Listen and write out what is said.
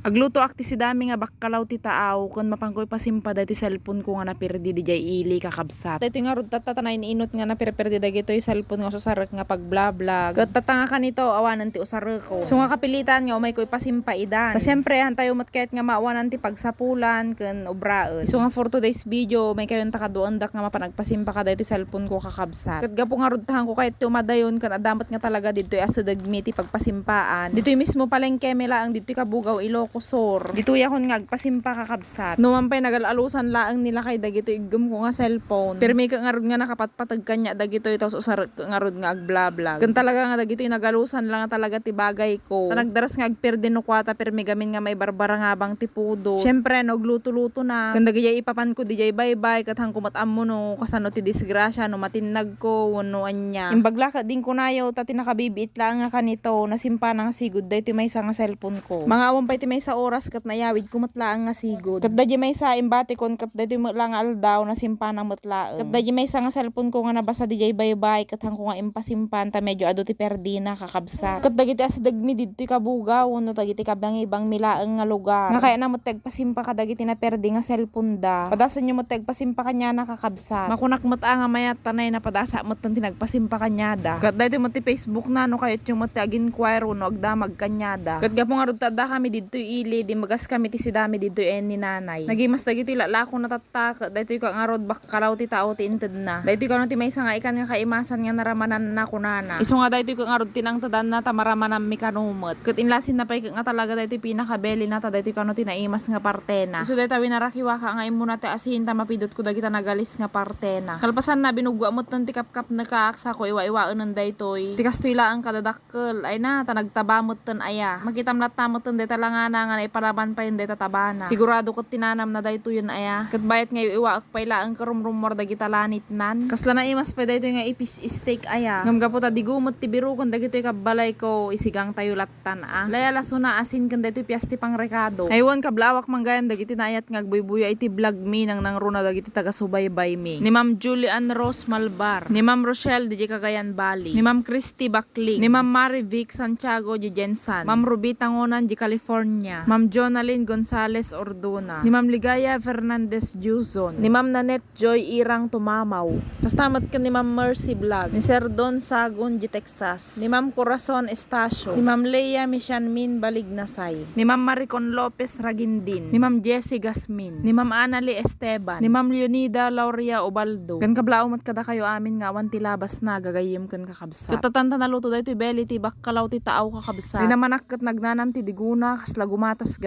Agluto akti si dami nga bakkalaw ti taaw kun mapangkoy pasimpa dati cellphone ko nga napirdi di jay ili kakabsat. Dito nga rod tatanay ni inot nga napirperdi dagito yung cellphone nga susarek nga pag bla bla. Kat tatanga ka nito awanan ti usarek ko. So nga kapilitan nga umay koy pasimpa idan. Ta syempre hantayo matkayat nga maawanan ti pagsapulan ken obraen. So nga for today's video may kayon takaduandak nga mapanagpasimpa ka dito cellphone ko kakabsat. Kat gapo nga rod tahan ko kayat ti umadayon kan adamat nga talaga dito asa dagmi ti pagpasimpaan. Dito mismo palengke mela ang dito kabugaw Ilocosur. Dito yakon nga agpasimpa kakabsat. Numan pa'y nagalalusan laang nila kay dagito igum ko nga cellphone. Pero may kangarod nga nakapatpatag kanya dagito ito usar kangarod nga agblablag. Kan talaga nga dagito yung nagalusan lang nga talaga ti bagay ko. Nagdaras nga agperde no kwata pero may gamin nga may barbara nga bang tipudo. Syempre no gluto-luto na. Kan dagay ipapan ko dijay bye-bye kat hang kumatam mo no kasano ti disgrasya no matinag ko wano anya. Imbaglaka din ko nayo tati nakabibit lang nga kanito nasimpa na nga sigud dahito may isa nga cellphone ko. Mga awang pa iti may sa oras kat nayawid kumatlaang nga sigud. Kat dadya may sa imbati kon kat dadya lang aldaw na simpa ng mutlaang. Kat dadya may sa nga cellphone ko nga nabasa dijay bye-bye kat hang ko nga impasimpan ta medyo ado ti perdina kakabsat. Kat dagiti as dagmi didto kabugaw no dagiti kabang ibang milaeng nga lugar. Nga kaya na mo tagpasimpa ka dagiti na perdi nga cellphone da. Padasan nyo mo tagpasimpa kanya na kakabsat. Makunak mo nga mayat tanay na padasa mo tan tinagpasimpa kanya da. Kat dadya mo ti Facebook na no kayat yung mo tag-inquire no agdamag kanya da. Kat gapo nga rudtada kami didto ili di magas kami ti sidami didto ni nanay. Nagimas dagiti lalako natatak daytoy ka nga rod bakkalaw ti tao ti inted na. Daytoy ka no ti maysa nga ikan nga kaimasan nga naramanan na kunana. Isu nga daytoy ka nga rod tinangtadan na tamaramanan mi kanumot. Ket inlasin na pay nga talaga daytoy pinakabeli na ta daytoy ka no tinaimas nga partena. Isu daytoy winarakiwa ka nga imo na ti asin ta mapidot ko dagita nagalis nga partena. Kalpasan na binugwa mo tan ti kapkap na kaaksa ko iwa-iwaon ng daytoy. Ti kastoy laang kadadakkel ay na ta nagtabamot tan aya. Makitam latamot tan dayta langana nga naiparaban pa yun dayta tabana. Sigurado ko tinanam na dayto yun aya. Ket bayat nga iwa ak pay laang karumrumor dagita lanit nan. Kasla na imas pa dayto nga ipis steak aya. Ngam gapo ta digumot ti biru kun dagitoy kabalay ko isigang tayo lattan Laya lasuna asin kun daytoy piasti pang rekado. Aywan kablawak manggayam dagiti naayat nga agbuybuya iti vlog mi nang runa dagiti taga subaybay mi. Ni Ma'am Julian Rose Malbar, ni Ma'am Rochelle di Cagayan Valley, ni Ma'am Christy Bakling, ni Ma'am Mary Vic Santiago di Jensan, Ma'am Ruby Tangonan di California, Ma'am Jonalyn Gonzales Orduna, ni Ma'am Ligaya Fernandez Juzon, ni Ma'am Nanette Joy Irang Tumamaw. Kastamat ka ni Ma'am Mercy Vlog, ni Sir Don Sagun di Texas, ni Ma'am Corazon Estacio, ni Ma'am Leia Mishanmin Balignasay, ni Ma'am Maricon Lopez Ragindin, ni Ma'am Jessie Gasmin, ni Ma'am Anali Esteban, ni Ma'am Leonida Lauria Obaldo. Kan kablao mat kada kayo amin nga wan ti labas na gagayem kan kakabsat. Katatanta na luto daytoy belly ti bakkalaw ti taaw kakabsat. Rinamanak ket nagnanam ti diguna kasla gumatas